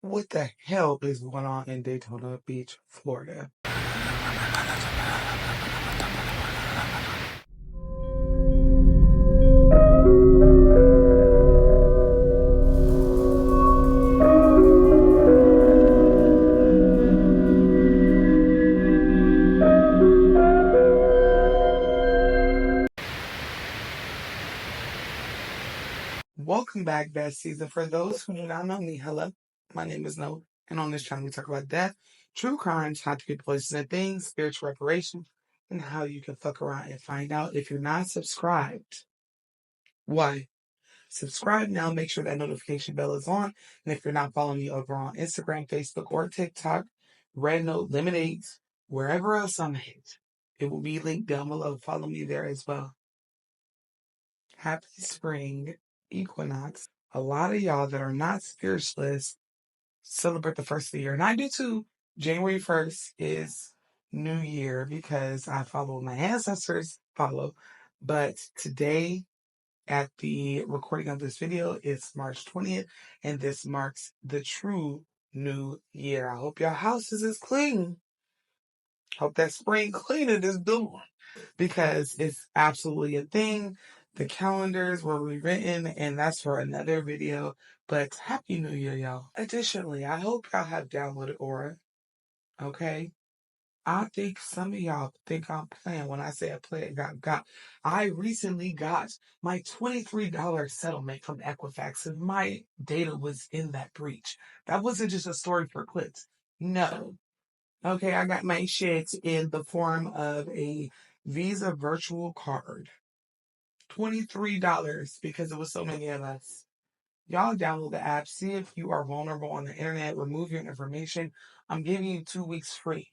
What the hell is going on in Daytona Beach, Florida? Welcome back, besties. And for those who do not know me, hello, my name is Noah, and on this channel we talk about death, true crimes, how to get places and things, spiritual reparation, and how you can fuck around and find out. If you're not subscribed, why? Subscribe now, make sure that notification bell is on, and if you're not following me over on Instagram, Facebook, or TikTok, Red Note, Lemonade, wherever else I'm at, it will be linked down below. Follow me there as well. Happy spring equinox. A lot of y'all that are not spiritualists celebrate the first of the year. And I do too. January 1st is New Year because I follow my ancestors follow. But today, at the recording of this video, it's March 20th, and this marks the true New Year. I hope your houses is clean. Hope that spring cleaning is doing, because it's absolutely a thing. The calendars were rewritten, and that's for another video. But Happy New Year, y'all. Additionally, I hope y'all have downloaded Aura. Okay? I think some of y'all think I'm playing when I say I play it got. I recently got my $23 settlement from Equifax, and my data was in that breach. That wasn't just a story for clicks. No. Okay, I got my shit in the form of a Visa virtual card. $23 because it was so many of us. Y'all download the app, see if you are vulnerable on the internet, remove your information. I'm giving you 2 weeks free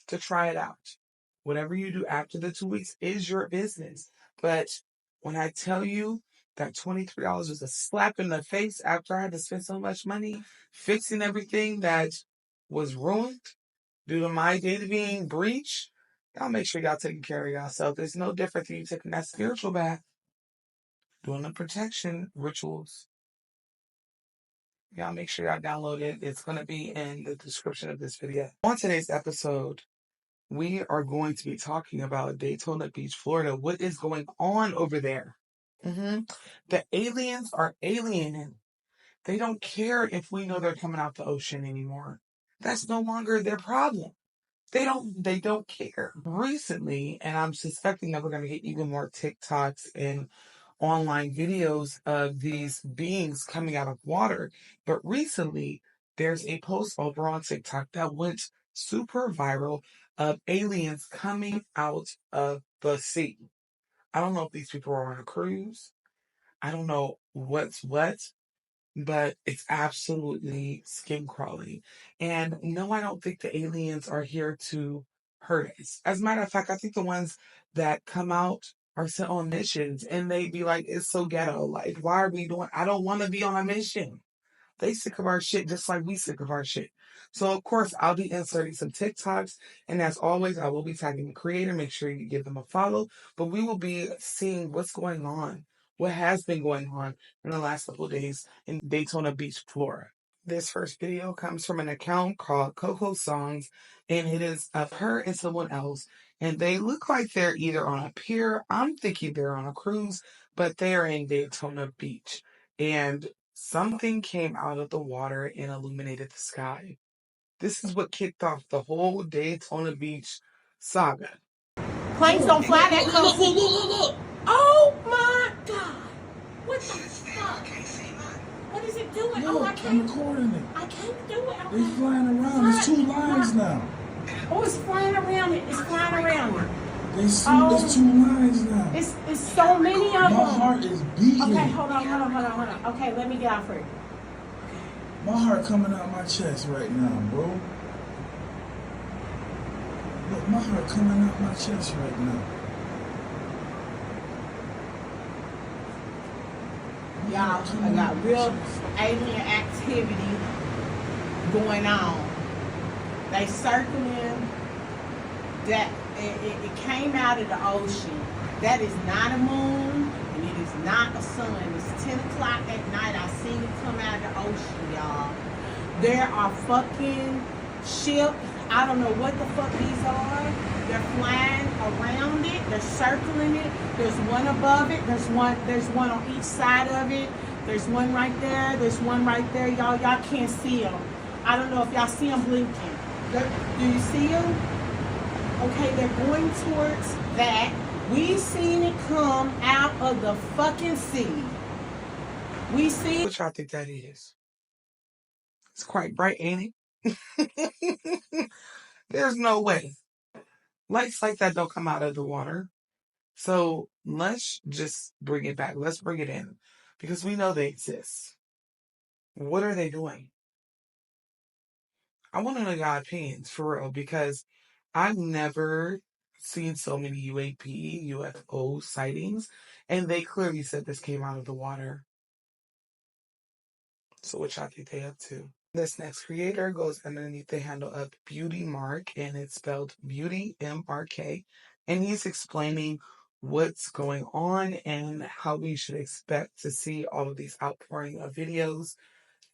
to try it out. Whatever you do after the 2 weeks is your business. But when I tell you that $23 was a slap in the face after I had to spend so much money fixing everything that was ruined due to my data being breached, y'all make sure y'all taking care of yourself. It's no different than you taking that spiritual bath, doing the protection rituals. Y'all make sure y'all download it. It's going to be in the description of this video. On today's episode, we are going to be talking about Daytona Beach, Florida. What is going on over there? The aliens are aliening. They don't care if we know they're coming out the ocean anymore. That's no longer their problem. They don't care. Recently, and I'm suspecting that we're going to get even more TikToks and online videos of these beings coming out of water. But recently, there's a post over on TikTok that went super viral of aliens coming out of the sea. I don't know if these people are on a cruise. I don't know what's what, but it's absolutely skin crawling. And no, I don't think the aliens are here to hurt us. As a matter of fact, I think the ones that come out are sent on missions, and they be like, it's so ghetto. Like, why are we doing? I don't want to be on a mission. They sick of our shit just like we sick of our shit. So, of course, I'll be inserting some TikToks. And as always, I will be tagging the creator. Make sure you give them a follow. But we will be seeing what's going on, what has been going on in the last couple of days in Daytona Beach, Florida. This first video comes from an account called Coco Songs, and it is of her and someone else. And they look like they're either on a pier. I'm thinking they're on a cruise, but they're in Daytona Beach. And something came out of the water and illuminated the sky. This is what kicked off the whole Daytona Beach saga. Planes don't fly that close. Look. Oh my God. What the fuck? What is it doing? Look, I can't. I'm recording it. I can't do it. It's flying around. There's 2 lines now. Oh, it's flying around it. It's flying around it. There's 2 lines now. It's so many of them. My heart is beating. Okay, hold on. Okay, let me get out for it. My heart coming out my chest right now, bro. Look, my heart coming out my chest right now. Y'all, I got real alien activity going on. They circling that it came out of the ocean. That is not a moon, and it is not a sun. It's 10 o'clock at night. I seen it come out of the ocean, y'all. There are fucking ships. I don't know what the fuck these are. They're flying around it. They're circling it. There's one above it. There's one on each side of it. There's one right there. There's one right there. Y'all can't see them. I don't know if y'all see them blinking. Do you see them? Okay, they're going towards that. We seen it come out of the fucking sea. We see. What y'all think that is? It's quite bright, ain't it? There's no way. Lights like that don't come out of the water. So let's just bring it back. Let's bring it in. Because we know they exist. What are they doing? I want to know your opinions, for real, because I've never seen so many UAP, UFO sightings, and they clearly said this came out of the water. So what y'all think they up to? This next creator goes underneath the handle of Beauty Mark, and it's spelled Beauty MRK, and he's explaining what's going on and how we should expect to see all of these outpouring of videos.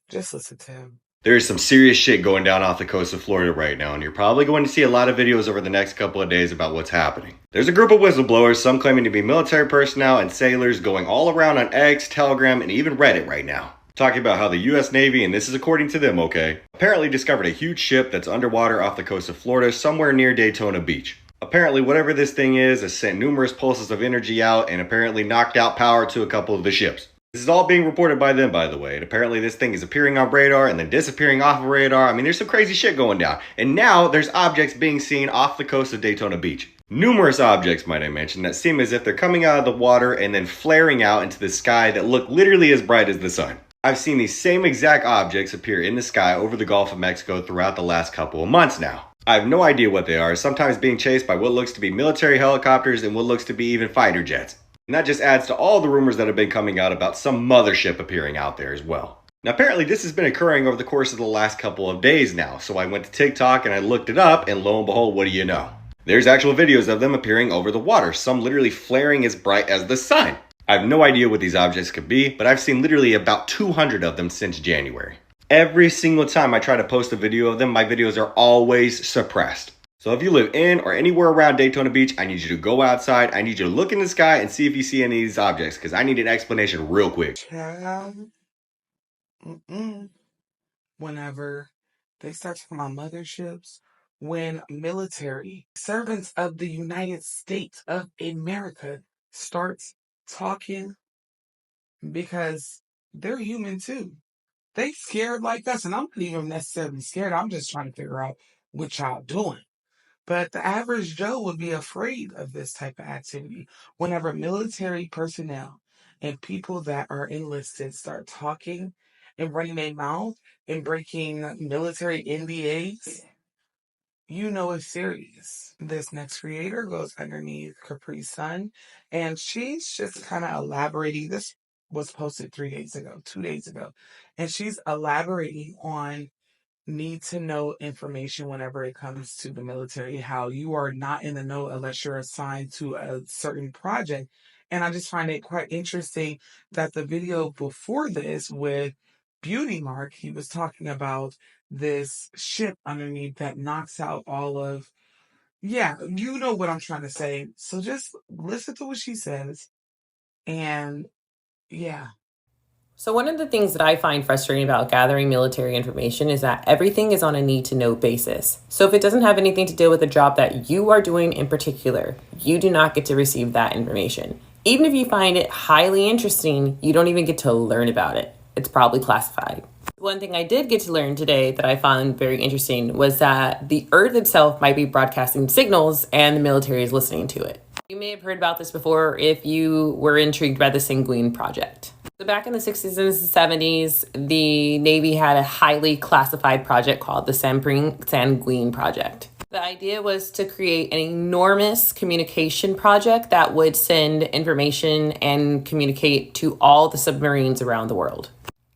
Just listen to him. There's some serious shit going down off the coast of Florida right now, and you're probably going to see a lot of videos over the next couple of days about what's happening. There's a group of whistleblowers, some claiming to be military personnel and sailors, going all around on X, Telegram, and even Reddit right now, talking about how the US Navy, and this is according to them, okay, apparently discovered a huge ship that's underwater off the coast of Florida somewhere near Daytona Beach. Apparently, whatever this thing is, has sent numerous pulses of energy out and apparently knocked out power to a couple of the ships. This is all being reported by them, by the way, and apparently this thing is appearing on radar and then disappearing off of radar. I mean, there's some crazy shit going down. And now there's objects being seen off the coast of Daytona Beach. Numerous objects, might I mention, that seem as if they're coming out of the water and then flaring out into the sky that look literally as bright as the sun. I've seen these same exact objects appear in the sky over the Gulf of Mexico throughout the last couple of months now. I have no idea what they are, sometimes being chased by what looks to be military helicopters and what looks to be even fighter jets. And that just adds to all the rumors that have been coming out about some mothership appearing out there as well. Now apparently this has been occurring over the course of the last couple of days now, so I went to TikTok and I looked it up, and lo and behold, what do you know? There's actual videos of them appearing over the water, some literally flaring as bright as the sun. I have no idea what these objects could be, but I've seen literally about 200 of them since January. Every single time I try to post a video of them, my videos are always suppressed. So if you live in or anywhere around Daytona Beach, I need you to go outside. I need you to look in the sky and see if you see any of these objects, because I need an explanation real quick. Whenever they start talking about motherships, when military servants of the United States of America starts talking, because they're human too. They scared like us, and I'm not even necessarily scared. I'm just trying to figure out what y'all doing. But the average Joe would be afraid of this type of activity. Whenever military personnel and people that are enlisted start talking and running their mouth and breaking military NDAs, you know it's serious. This next creator goes underneath Capri Sun, and she's just kind of elaborating. This was posted 2 days ago, and she's elaborating on need to know information whenever it comes to the military, how you are not in the know unless you're assigned to a certain project. And I just find it quite interesting that the video before this with Beauty Mark, he was talking about this ship underneath that knocks out all of, yeah, you know what I'm trying to say. So just listen to what she says. And yeah. So one of the things that I find frustrating about gathering military information is that everything is on a need-to-know basis. So if it doesn't have anything to do with the job that you are doing in particular, you do not get to receive that information. Even if you find it highly interesting, you don't even get to learn about it. It's probably classified. One thing I did get to learn today that I found very interesting was that the Earth itself might be broadcasting signals and the military is listening to it. You may have heard about this before if you were intrigued by the Sanguine project. So back in the 60s and 70s, the Navy had a highly classified project called the Sanguine project. The idea was to create an enormous communication project that would send information and communicate to all the submarines around the world.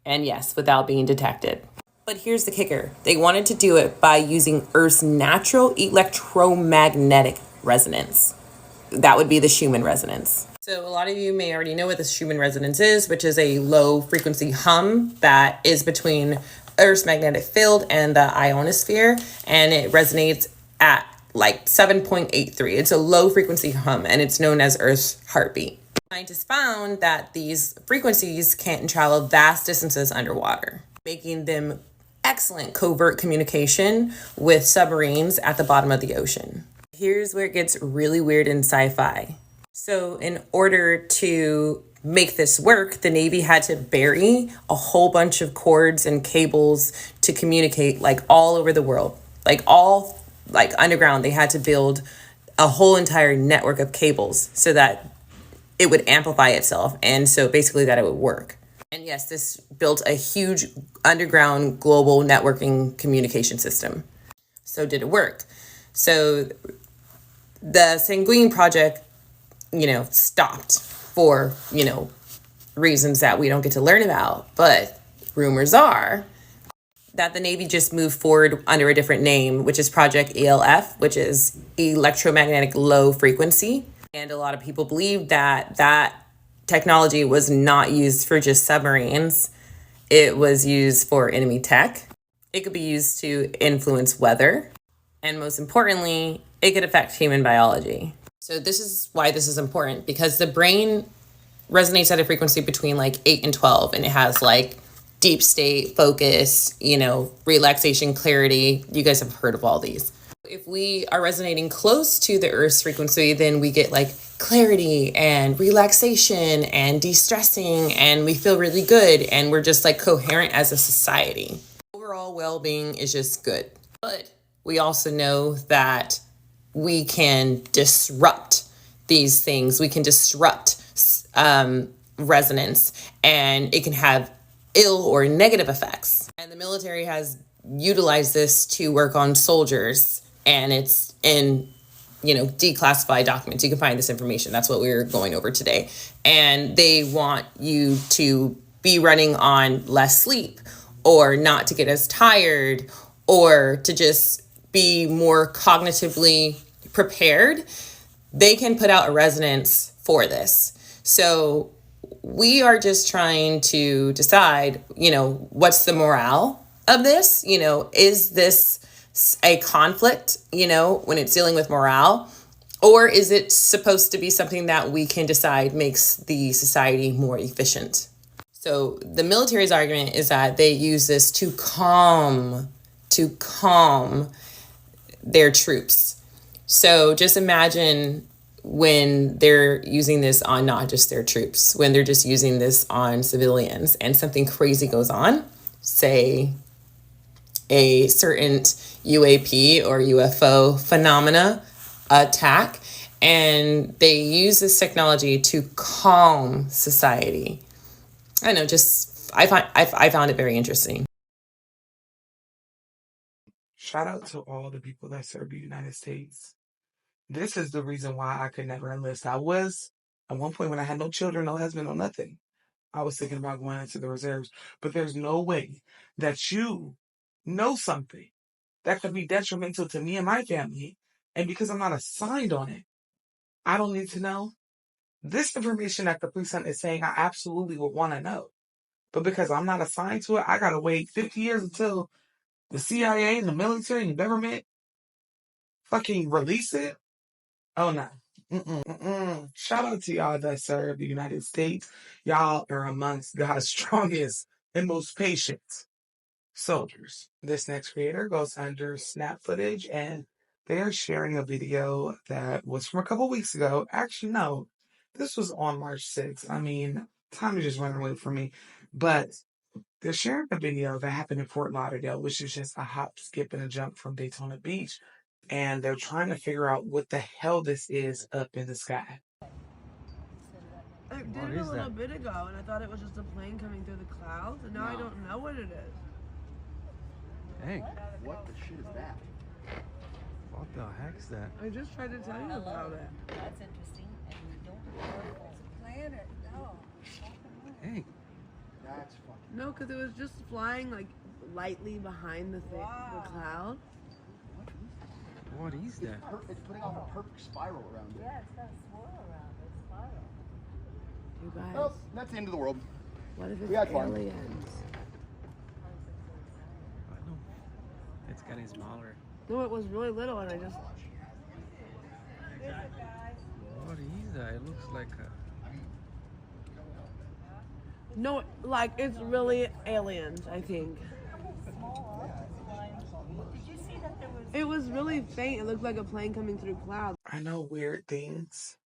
And yes, without being detected. But here's the kicker. They wanted to do it by using Earth's natural electromagnetic resonance. That would be the Schumann resonance. So a lot of you may already know what the Schumann resonance is, which is a low frequency hum that is between Earth's magnetic field and the ionosphere, and it resonates at like 7.83. It's a low frequency hum, and it's known as Earth's heartbeat. Scientists found that these frequencies can travel vast distances underwater, making them excellent covert communication with submarines at the bottom of the ocean. Here's where it gets really weird in sci-fi. So in order to make this work, the Navy had to bury a whole bunch of cords and cables to communicate like all over the world, like all like underground. They had to build a whole entire network of cables so that it would amplify itself, and so basically that it would work. And yes, this built a huge underground global networking communication system. So did it work? So the Sanguine project, stopped for, reasons that we don't get to learn about. But rumors are that the Navy just moved forward under a different name, which is Project ELF, which is electromagnetic low frequency. And a lot of people believe that that technology was not used for just submarines. It was used for enemy tech. It could be used to influence weather. And most importantly, it could affect human biology. So this is why this is important, because the brain resonates at a frequency between like 8 and 12, and it has like deep state, focus, relaxation, clarity. You guys have heard of all these. If we are resonating close to the Earth's frequency, then we get like clarity and relaxation and de-stressing, and we feel really good, and we're just like coherent as a society. Overall well-being is just good. But we also know that we can disrupt these things. We can disrupt resonance, and it can have ill or negative effects. And the military has utilized this to work on soldiers, and it's in declassified documents. You can find this information. That's what we're going over today. And they want you to be running on less sleep, or not to get as tired, or to just be more cognitively prepared. They can put out a resonance for this. So we are just trying to decide, what's the morale of this? Is this a conflict, when it's dealing with morale? Or is it supposed to be something that we can decide makes the society more efficient? So the military's argument is that they use this to calm their troops. So just imagine when they're using this on not just their troops, when they're just using this on civilians, and something crazy goes on, say a certain UAP or UFO phenomena attack, and they use this technology to calm society. I don't know, I found it very interesting. Shout out to all the people that serve the United States. This is the reason why I could never enlist. I was, at one point when I had no children, no husband, no nothing, I was thinking about going into the reserves. But there's no way that you know something that could be detrimental to me and my family, and because I'm not assigned on it, I don't need to know. This information that the precinct is saying, I absolutely would want to know. But because I'm not assigned to it, I gotta wait 50 years until the CIA and the military and the government fucking release it. Oh no. Shout out to y'all that serve the United States. Y'all are amongst God's strongest and most patient soldiers. This next creator goes under snap footage, and they are sharing a video that was from a couple weeks ago. Actually, no, this was on March 6th. I mean, time is just running away from me. But they're sharing a video that happened in Fort Lauderdale, which is just a hop, skip, and a jump from Daytona Beach. And they're trying to figure out what the hell this is up in the sky. I did it a little bit ago, and I thought it was just a plane coming through the clouds, and now I don't know what it is. Dang. What the shit is that? What the heck's that? I just tried to tell you about it. That's interesting, and we don't know. It's a planet, no. Hey. That's fucking. No, because it was just flying like lightly behind the cloud. What is that? It's putting off a perfect spiral around it. Yeah, it's got a swirl around it, spiral. You guys. Well, that's the end of the world. What if it's We had fun. aliens? it's getting smaller. No, it was really little, and I just. What is that? It looks like a. No, like it's really aliens. I think. It was really faint. It looked like a plane coming through clouds. I know weird things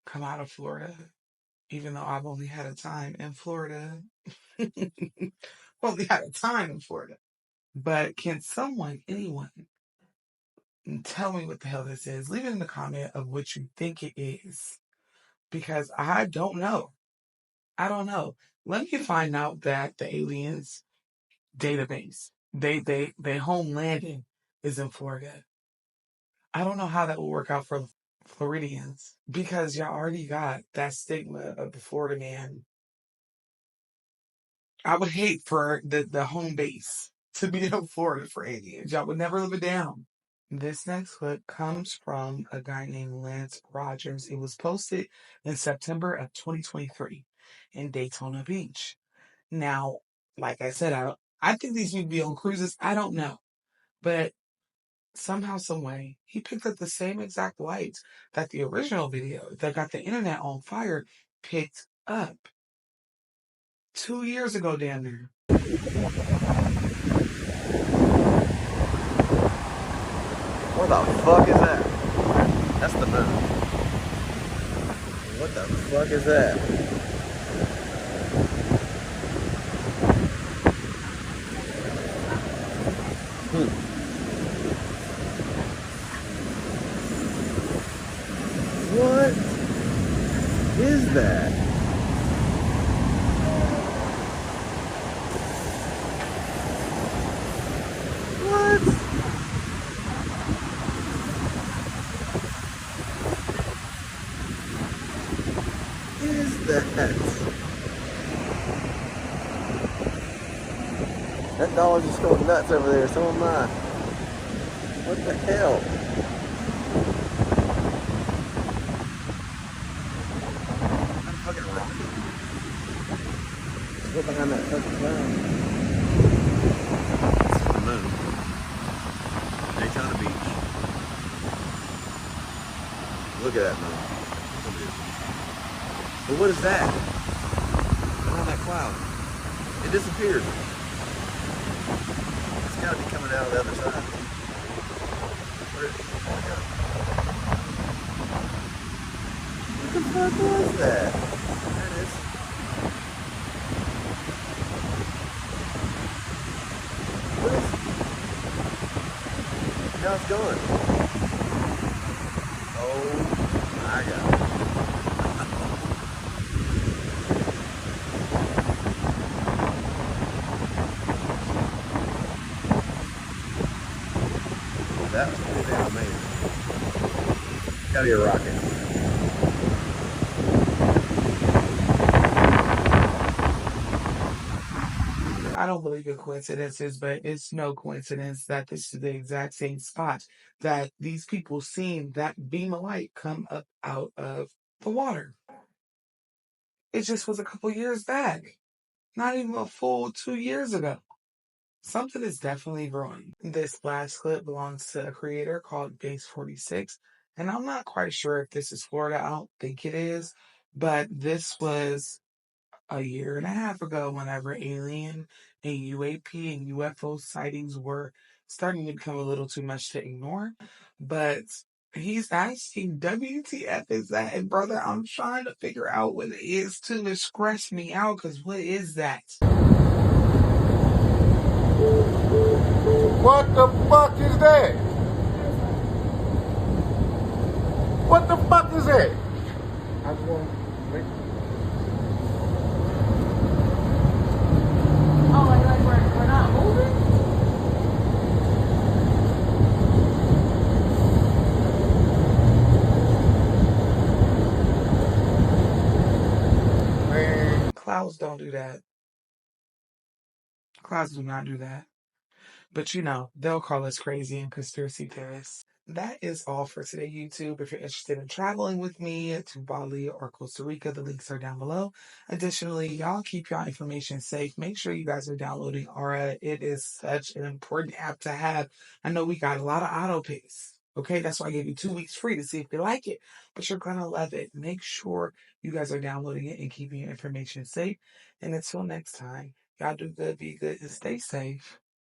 come out of Florida, even though I've only had a time in Florida. Only had a time in Florida. But can someone, anyone, tell me what the hell this is? Leave it in the comment of what you think it is. Because I don't know. I don't know. Let me find out that the aliens database, they home landing is in Florida. I don't know how that will work out for Floridians because y'all already got that stigma of the Florida man. I would hate for the home base to be in Florida for aliens. Y'all would never live it down. This next clip comes from a guy named Lance Rogers. It was posted in September of 2023 in Daytona Beach. Now, like I said, I think these need to be on cruises. I don't know. But somehow, some way, he picked up the same exact lights that the original video that got the internet on fire picked up 2 years ago, damn near. What the fuck is that? That's the moon. What the fuck is that? What is that? What? Is that? That dog is just going nuts over there, so am I. What the hell? I'm fucking rocket. Just look behind that fucking cloud. This is the moon. Daytona Beach. Look at that moon. But what is that? Around that cloud. It disappeared. It's gotta be coming out of the other side. Where did it go? What the fuck was that? There it is. What is... Now it's gone. Oh my god. That was pretty damn amazing. Gotta be a rocket. I don't believe in coincidences, but it's no coincidence that this is the exact same spot that these people seen that beam of light come up out of the water. It just was a couple years back. Not even a full 2 years ago. Something is definitely growing. This last clip belongs to a creator called Base 46, and I'm not quite sure if this is Florida. I don't think it is, but this was a year and a half ago whenever alien and UAP and UFO sightings were starting to become a little too much to ignore. But he's asking, WTF is that? And brother, I'm trying to figure out what it is too. It scratched me out because what is that? What the fuck is that? What the fuck is that? I just want to make... Oh, like we're not moving? Man. Clouds don't do that. Clouds do not do that. But you know, they'll call us crazy and conspiracy theorists. That is all for today, YouTube. If you're interested in traveling with me to Bali or Costa Rica, the links are down below. Additionally, y'all keep your information safe. Make sure you guys are downloading Aura. It is such an important app to have. I know we got a lot of auto pays. Okay, that's why I gave you 2 weeks free to see if you like it, but you're gonna love it. Make sure you guys are downloading it and keeping your information safe. And until next time, y'all do good, be good, and stay safe.